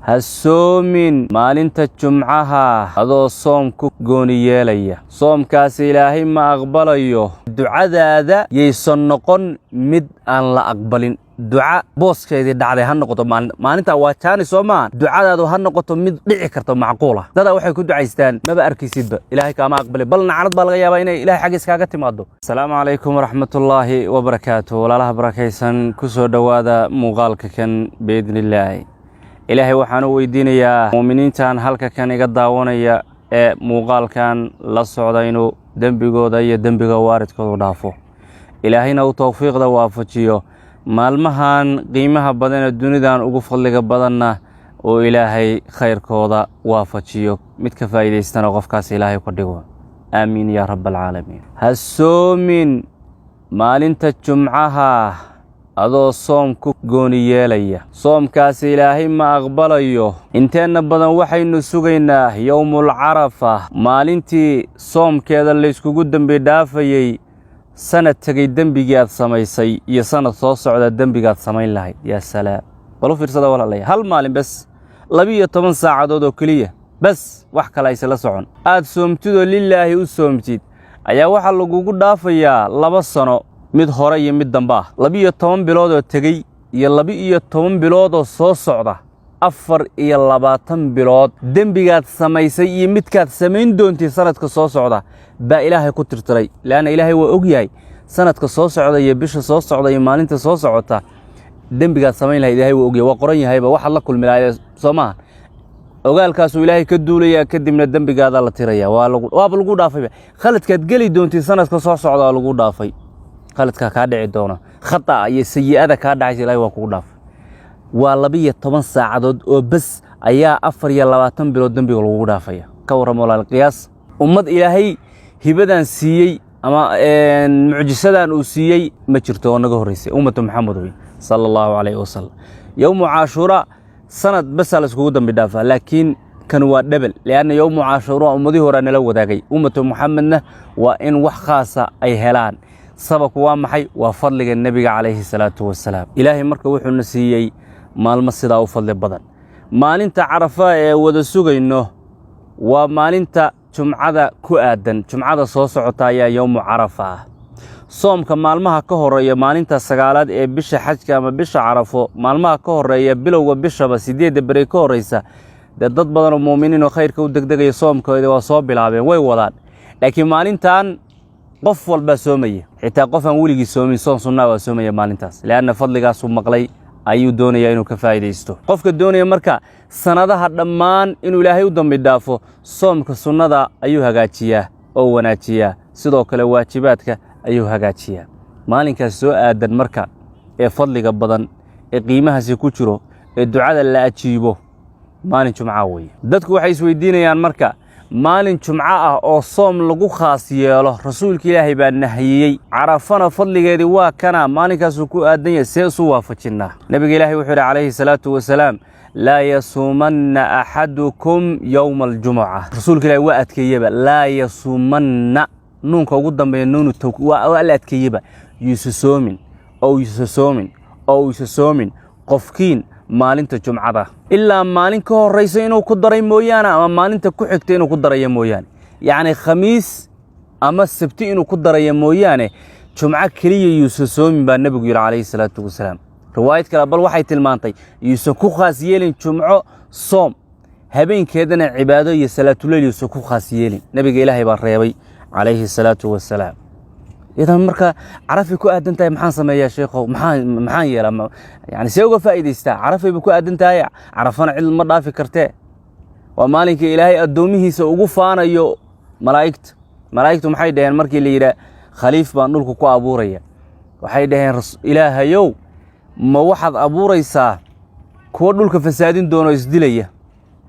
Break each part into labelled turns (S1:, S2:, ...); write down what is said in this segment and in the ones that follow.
S1: hasoomin maalinta jumcaha adoo soom ku gooni yeelaya. soomkaas ilaahay ma aqbalayo. ducadaada yaysan noqon mid aan la aqbalin. duca booskeedii dhacday ha noqoto maalinta waa jaani Soomaan. ducadaadu ha noqoto mid dhici karto macquul ah. dada waxay ku ducaystaan maba arkaysidba ilaahay kaama aqbali bal nacrad baa laga yaabaa inay ilaahay xaqiis kaaga timaado. Assalaamu calaykum waraxmatullaahi wabarakaatuh. walaalaha barakaysan ku soo dhawaada muuqaalka kan biidnillaahi. ilaahay waxaan u weydiinayaa muuminiintan halka kan iga daawanaya ee muuqaalkan la socda inuu dembigooda iyo dembiga waaridkooda dhaafo. ilaahayna uu tawfiiqda waafajiyo. maalmahan qiimaha badan ee dunidan ugu fadliga badanna oo ilaahay khayrkooda waafajiyo mid ka faa'iideystana qofkaas ilaahay ku dhigo. aamiin yaa rabbal caalamiin. hasoomin maalinta jumcaha adoo soom ku gooni yeelaya. soomkaas ilaahay ma aqbalayo. inteenna badan waxaynu sugaynaa yowmul carafa, maalintii soomkeeda la iskugu dambi dhaafayay sanad tagay dembigii aad samaysay iyo sanad soo socda dembigaad samayn lahayd. yaa salaam. bal u fiirsada walaalayaal, hal maalin bas 12 saacadood oo keliya bas wax kale aysan la socon aad soomtidoo lilaahi u soomtid ayaa waxaa lagugu dhaafayaa 2 sano mid hore iyo mid dambe ah. 12 bilood oo tegey iyo 12 bilood oo soo socda 24 bilood dembigaad samaysay iyo midkaad samayn doontid sanadka soo socda baa ilaahay ku tirtiray. laana ilaahay waa og yahay sanadka soo socda iyo bisha soo socda iyo maalinta soo socota dembigaad samayn lahayd ilaahay waa og yahay. waa qoran yahayba waxaad la kulmi lahayd Soomaa. ogaalkaasuu ilaahay ka duulaya kadibna dembigaada la tiraya waaba lagu dhaafay. khaladkaad geli doontid sanadka soo socda lagu dhaafay. khaladka ka dhici doona khata iyo sayi'ada ka dhacay ilaahay waa kugu dhaafay. waa 12 saacadood oo bas ayaa 24 bilood dembiga lagu dhaafaya. ka warramo walaal qiyaas ummad ilaahay hibadan siiyey ama mucjisadan uu siiyey ma jirto oo naga horeysay ummatu Muhammad sallallahu alayhi wasallam. yawm ashura sanad bas la iskugu dambi dhaafa laakiin kan waa dhabal laana yawm ashura ummadii hore nala wadaagay ummatu Muhammadna waa in wax khaasa ay helaan. sababku waa maxay? waa fadliga nabiga calayhi salaatu wasalaam. ilaahay marka wuxuu na siiyey maalmo sidaa u fadli badan. maalinta carafa ee wada sugayno waa maalinta jumcada ku aadan. jumcada soo socota ayaa yawmu carafa ah. soomka maalmaha ka horeeya maalinta 9aad ee bisha xajka ama bisha carafo, maalmaha ka horeeya bilowga bishaba 8 bari ka horeysa dad badan oo muuminiin oo khayrka u degdegaya soomkooda waa soo bilaabeen way wadaan. laakiin maalintan qof walba soomaya, xitaa qof aan weligii soomin soon sunnah waa soomaya maalintaas laana fadligaas uu maqlay ayuu doonayaa inuu ka faa'iideysto. qofka doonaya marka sanadaha dhammaan inuu ilaahay u dambi dhaafo soomka sunnada ayuu hagaajiyaa oo wanaajiyaa. sidoo kale waajibaadka ayuu hagaajiyaa. maalinkaas soo aadan marka ee fadliga badan ee qiimahaasi ku jiro ee ducada la ajiibo maalin jumca weeye. dadku waxay isweydiinayaan marka maalin jumca ah oo soom lagu khaas yeelo rasuulka ilaahay baa nahiyey. carafana fadligeedii waa kana maalinkaas ku aadan yahay see isu waafajinaa. nabiga ilaahay wuxuu yiri calayhi salaatu wasalaam laa yasuumanna axadukum yawma aljumuca. rasuulka ilaahay waa adkeeyaba laa yasuumanna nuunka ugu dambeeya nuunu waa la adkeeyaba yusoomin oo yusoomin qofkiin maalinta jumcada ilaa maalin ka horeysa inuu ku daray mooyaane ama maalinta ku xigta inuu ku darayo mooyaane. yacni khamiis ama sabti inuu ku darayo mooyaane jumco keliya yusoomin baa nabigu yiri calayhi salaatu wasalaam. riwaayad kale bal waxay tilmaantay yuusan ku khaas yeelin jumco soom habeenkeedana cibaado iyo salaatuleyl yuusan ku khaas yeelin. nabiga ilaahay baa reebay calayhi salaatu wasalaam. idan marka carafi ku aadan tahay maxaan sameeyaa sheekhow maxaan yeelaa yani see uga faa'iideystaa? carafay ku aadan tahay carafana cid ma dhaafi kartee. waa maalinka ilaahay addoomihiisa ugu faanayo malaa'igtu maxay dhaheen markii la yidhaa khaliif baan dhulka ku abuuraya waxay dhaheen ilaahayow ma waxaad abuuraysaa kuwa dhulka fasaadin doono isdilaya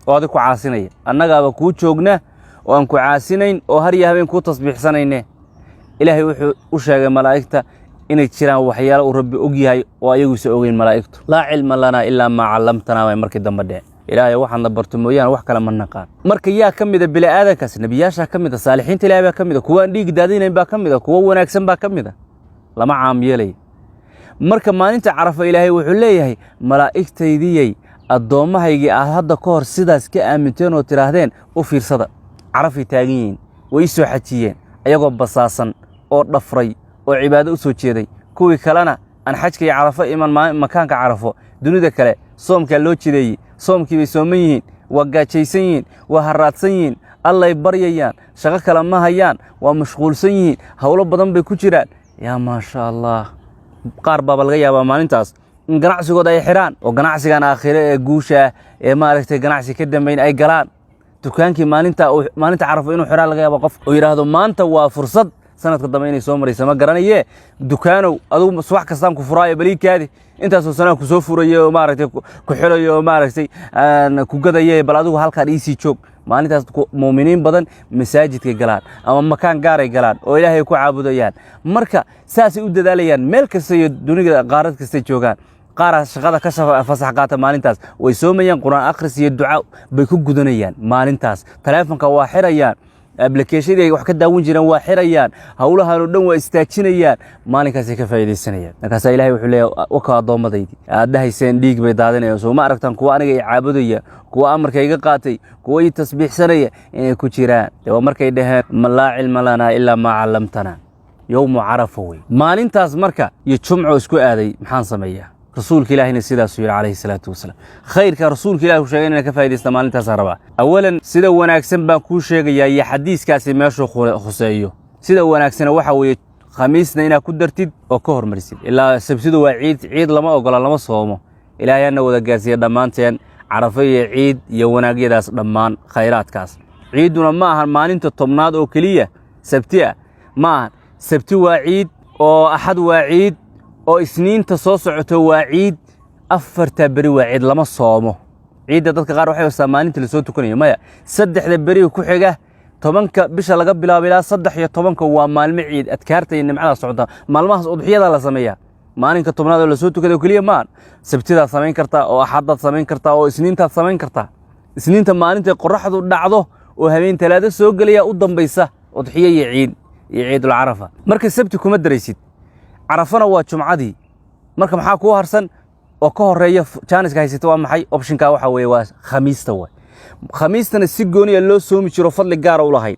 S1: oo adig ku caasinaya? annagaaba kuu joogna oo aan ku caasinayn oo har iyo habeen kuu tasbiixsanayne. ilaahay wuxuu u sheegay malaa'igta inay jiraan waxyaalo uu rabbi og yahay oo ayaguisa ogeyn malaa'igtu. laa cilma lanaa ilaa maa callamtanaa way markii dambe dheh. ilaahay waxaadna barto mooyaane wax kale ma naqaan. marka yaa ka mida bini'aadankaas? nebiyaashaa ka mida, saalixiinta ilaahay baa ka mida, kuwaan dhiig daadinayn baa ka mida, kuwo wanaagsan baa ka mida. lama caam yeelay. marka maalinta carafa ilaahay wuxuu leeyahay malaa'igtaydiyay addoomahaygii aad hadda ka hor sidaas ka aaminteen oo tidhaahdeen u fiirsada carafay taagan yihiin way i soo xajiyeen ayagoo basaasan oo dhafray oo cibaado u soo jeeday kuwii kalena aan xajka iyo carafo iman makaanka carafo dunida kale soomkaa loo jideeyey soomkii bay sooman yihiin waa gaajaysan yihiin waa haraadsan yihiin allay baryayaan shaqo kale ma hayaan waa mashquulsan yihiin howlo badan bay ku jiraan yaa maasha allah qaar baaba laga yaabaa maalintaas in ganacsigooda ay xidhaan oo ganacsigan aakhire ee guusha ee maaragtay ganacsi ka dambayn ay galaan dukaankii maalinta carafo inuu xidhaan laga yaaba qof oo yidhaahdo maanta waa fursad sanadka dambe inay soo maraysa ma garanayee dukaanow adugu subax kastaan ku furaayo baliikaadi intaasoo sanaa ku soo furayo oo maaragtay ku xirayo oo maaragtay ku gadaye bal adigu halkaan iisii joog maalintaas muuminiin badan masaajidkay galaan ama makaan gaaray galaan oo ilaahay ku caabudayaan marka saasay u dadaalayaan meel kasta iyo dunida qaarad kastay joogaan qaara shaqada ka fasax qaata maalintaas way soomayaan quraan akhris iyo duca bay ku gudanayaan maalintaas taleefanka waa xirayaan application ay wax ka daawan jireen waa xirayaan hawlahan oo dhan waa istaajinayaan maalinkaas ay ka faa'iideysanayaan markaas ilaahay wuxuu leeyahay waka addoomadaydi aad dhahayseen dhiig bay daadinayaan soo ma aragtaan kuwa aniga ay caabudaya kuwa amarka iga qaatay kuwa ay tasbiixsanaya inay ku jiraan waa markay dhaheen laa cilma lanaa ilaa maa callamtana yowmu carafa wey maalintaas marka iyo jumco isku aaday maxaan sameeyaa rasuulka ilaahina sidaas yiri calayhi salaatu wasalaam khayrka rasuulka ilaahi uu sheegay inay ka faa'iideysta maalintaas raba awalan sida wanaagsan baan ku sheegayaa iyo xadiiskaasi meeshu khuseeyo sida wanaagsan waxa weeye khamiisna inaad ku dartid oo ka hormarisid ilaa sabtidu waa ciid lama ogola lama soomo ilaahayna wada gaarsiiya dhammaanteen carafa iyo ciid iyo wanaagyadaas dhammaan khayraadkaas ciiduna ma ahan maalinta tobnaad oo keliya sabti ah ma ahan sabti waa ciid oo axad waa ciid oo isniinta soo socoto waa ciid afarta beri waa ciid lama soomo ciidda dadka qaar waxay wastaa maalinta la soo tukanayo maya saddexda beri ku xiga 10 bisha laga bilaabo ilaa 13 waa maalmo ciid adkaarta iyo nimcada socda maalmahaas udxiyada la sameeyaa maalinka tobnaad oo la soo tukado kaliya ma sabtida samayn kartaa oo axadda samayn kartaa oo isniinta samayn kartaa isniinta maalinta qorraxdu dhacdo oo habeen talaado soo galaya u dambaysa udxiyo iyo ciidul carafa marka sabti kuma daraysid carafana waa jumcadii marka maxaa ku harsan oo ka horeeya jaaniska haysata waa maxay optionka waxa weeye waa khamiista way khamiistana si gooniya loo soomi jiro fadli gaar u lahayd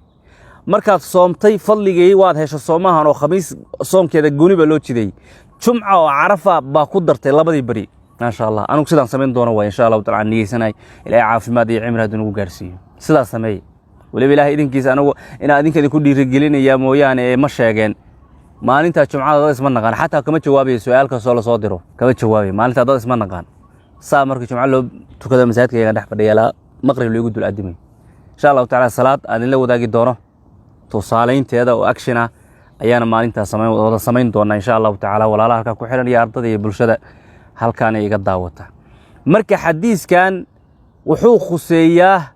S1: markaad soomtay fadligii waad hesho soomahan oo khamiis soomkeeda gooni ba loo jiday jumca oo carafa baa ku dartay labadii bari ma sha Allah anigu sidaan sameyn doono waa insha Allah ta'ala niyeysanay ilaahay caafimaad iyo cimri haduu nagu gaarsiiyo sidaa sameey waliba ilaahay idinkiisa anigu ina idinkeeda ku dhiirigelinaya mooyaane ma sheegeen maalinta jumcada dad isma naqaan xataa kama jawaabayo su'aalka soo la soo diro kama jawaabayo maalinta dad isma naqaan saa markii jumcada loo tukado masaajidka dhex fadhiya maqrib lagu dul adimay insha Allah ta'ala salaad aan la wadaagi doono tusaaleynteeda oo actiona ayaana maalinta samayn doona insha Allah ta'ala walaalaha halka ku xiran iyo ardada iyo bulshada halkaan iga daawata marka xadiiskan wuxuu khuseeyaa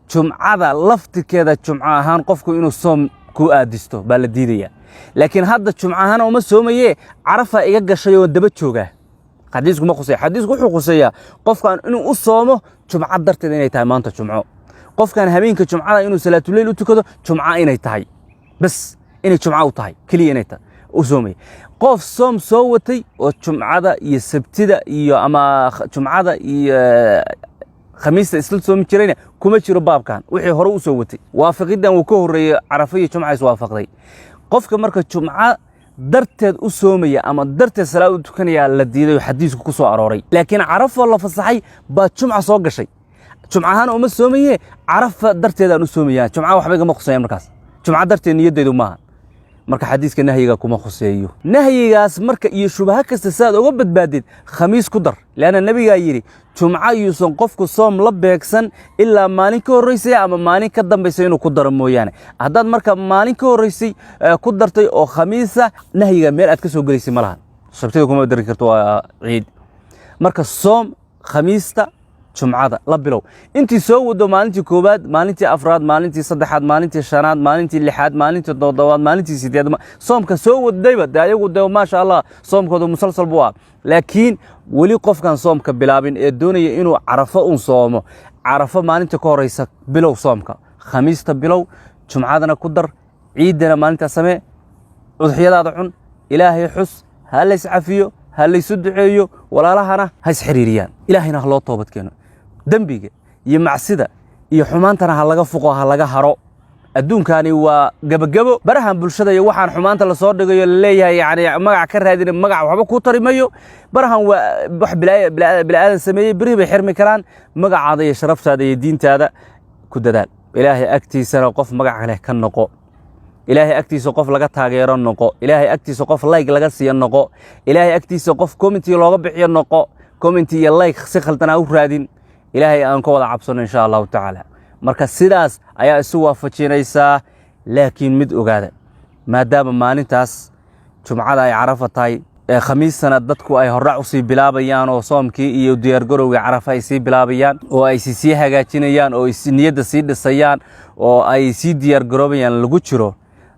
S1: jumcada laftirkeeda jumca ahaan qofku inuu soom ku aadisto baa la diidaya laakiin hadda jumca ahaan uma soomaye carafa iga gashay oo daba jooga xadiisku ma khuseeyaa xadiisku wuxuu khuseeyaa qofkan inuu u soomo jumca darteed inay tahay maanta jumco qofkan habeenka jumcada inuu salaatul leyl u tukado jumca inay tahay bas inay jumca u tahay kaliya inay tahay u soomay qof soom soo watay oo jumcada iyo sabtida iyo ama jumcada iyo khamiista isla soomi jirayna kuma jiro baabkan wixii hore u soo watay waafaqidan uu ka horeeyay carafa iyo jumca is waafaqday qofka marka jumca darteed u soomaya ama darteed salaad u tukanaya la diiday xadiisku ku soo arooray laakiin carafa la fasaxay ba jumca soo gashay jumcahan uma soomaye carafa darteed aan u soomaya jumca waxba igama khuseeyaan markaas jumca darteed niyadeedu ma marka xadiiska nahyiga kuma khuseeyo nahyigaas marka iyo shubaha kasta saad uga badbaadid khamiis ku dar laana nabiga yiri jumca yuusan qofku soom la beegsan ilaa maalin ka horeysay ama maalin ka dambeysay inuu ku daro mooyaane haddaad marka maalin ka horeysay ku dartay oo khamiisa nahyiga meel aad ka soo galaysay malaha sabtida kuma dari karto waa ciid marka soom khamiista jumcada la bilow intii soo wado maalintii koobaad maalintii afraad maalintii saddexaad maalintii shanaad maalintii lixaad maalintii toddobaad maalintii sideedaad soomka soo wadayba ayagu ma sha Allah soomkooda musalsal buu laakiin wali qofkan soomka bilaabin ee doonaya inuu carafa u soomo carafa maalinta ka horeysa bilow soomka khamiista bilow jumcadana ku dar ciidana maalinta samee udxiyadaada cun ilaahay xus hal is cafiyo ha laysu duceeyo walaalahana ha isxiriiriyaan ilaahayna ha loo toobad keeno dambiga iyo macsida iyo xumaantana ha laga fuqo ha laga haro adduunkani waa gabagabo barahan bulshada iyo waxaan xumaanta la soo dhigayo la leeyahay yani magac ka raadin magac waxba ku tarimayo barahan waa wax bilaadan sameeyay bari bay xirmi karaan magacaada iyo sharaftaada iyo diintaada ku dadaal ilaahay agtiisana qof magac leh ka noqo ilaahay agtiisa qof laga taageero noqo ilaahay agtiisa qof like laga siiyo noqo ilaahay agtiisa qof comment looga bixiyo noqo comment iyo like si khaldan u raadin ilaahay aan ka wada cabsano insha Allah taala marka sidaas ayaa isu waafajinaysaa laakiin mid ogaada maadaama maalintaas jumcada ay Carafa tahay khamiisana dadku ay horrac u sii bilaabayaan oo soomkii iyo diyaar garowga Carafa ay sii bilaabayaan oo ay sii hagaajinayaan oo niyadda sii dhisayaan oo ay sii diyaar garoobayaan lagu jiro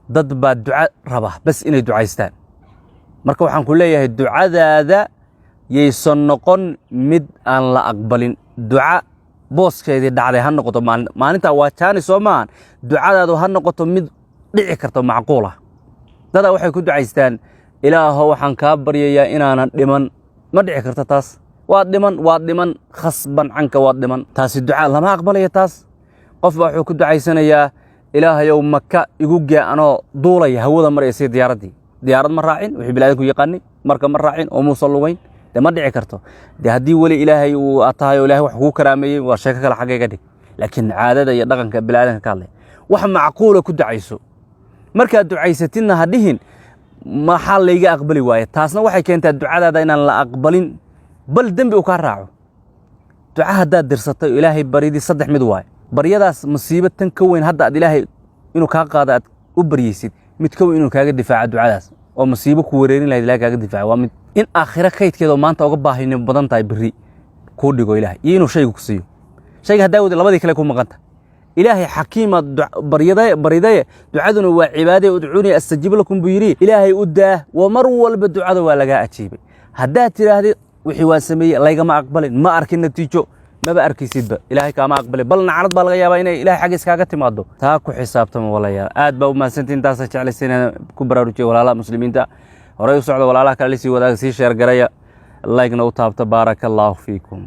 S1: dad baa duca raba bas inay ducaystaan marka waxaan ku leeyahay ducadaada yeysan noqon mid aan la aqbalin duca booskeedii dhacday ha noqoto maalinta waa taani Soomaan ducadaadu ha noqoto mid dhici karto macquul ah dada waxay ku ducaystaan ilaahow waxaan ka baryayaa inaanan dhiman ma dhici karto taas waa dhiman khasban canka waa dhiman taasi duca lama aqbalayo taas qof baa wuxuu ku ducaysanayaa ilaahayow Makka igu gaano duulay hawada mareysay diyaarad ma raacin wixii bilaadan ku yaqaanay marka ma raacin oo muusan lugayn ma dhici karto hadii wali ilaahay uu ataayo ilaahay wax ku karaameeyay waa sheeko kala xageega dhig laakiin caadada iyo dhaqanka bilaadanka ka hadlay wax macquul ku ducayso marka ducaysatina hadihin ma xal layga aqbali waaye taasna waxay keentaa ducadaada inaan la aqbalin bal dambi uu ka raaco duca hada dirsatay ilaahay baridii saddex mid waaye baryadaas musiibo tan ka weyn hadda aad ilaahay inuu ka qaado aad u bariyaysid mid ka weyn inuu kaaga difaaco ducadaas oo musiibo ku wareerin lahayd ilaahay kaaga difaaco waa mid in aakhira kaydkeedo maanta uga baahinimo badan tahay bari ku dhigo ilaahay iyo inuu shaygu ku siiyo shayga hadaawad labadii kale ku maqanta ilaahay xakiima bariday ducaduna waa cibaade udcuuni astajib lakum buyiri ilaahay u daa wa mar walba ducada waa laga ajiibay hadaa tiraahdo wixii waa sameeyay layga ma aqbalin ma arkin natiijo maba arkaysidba ilaahay kaama aqbalay bal nacrad baa laga yaabaa inay ilaahay xaqiis kaaga timaado taa ku xisaabtama walaalayaal aad baa u mahadsantiin taas jeclaysiin ku baraarujiyo walaalaha muslimiinta horay u socdo walaalaha kale si wadaaga si sheer garaya like na u taabta barakallahu fiikum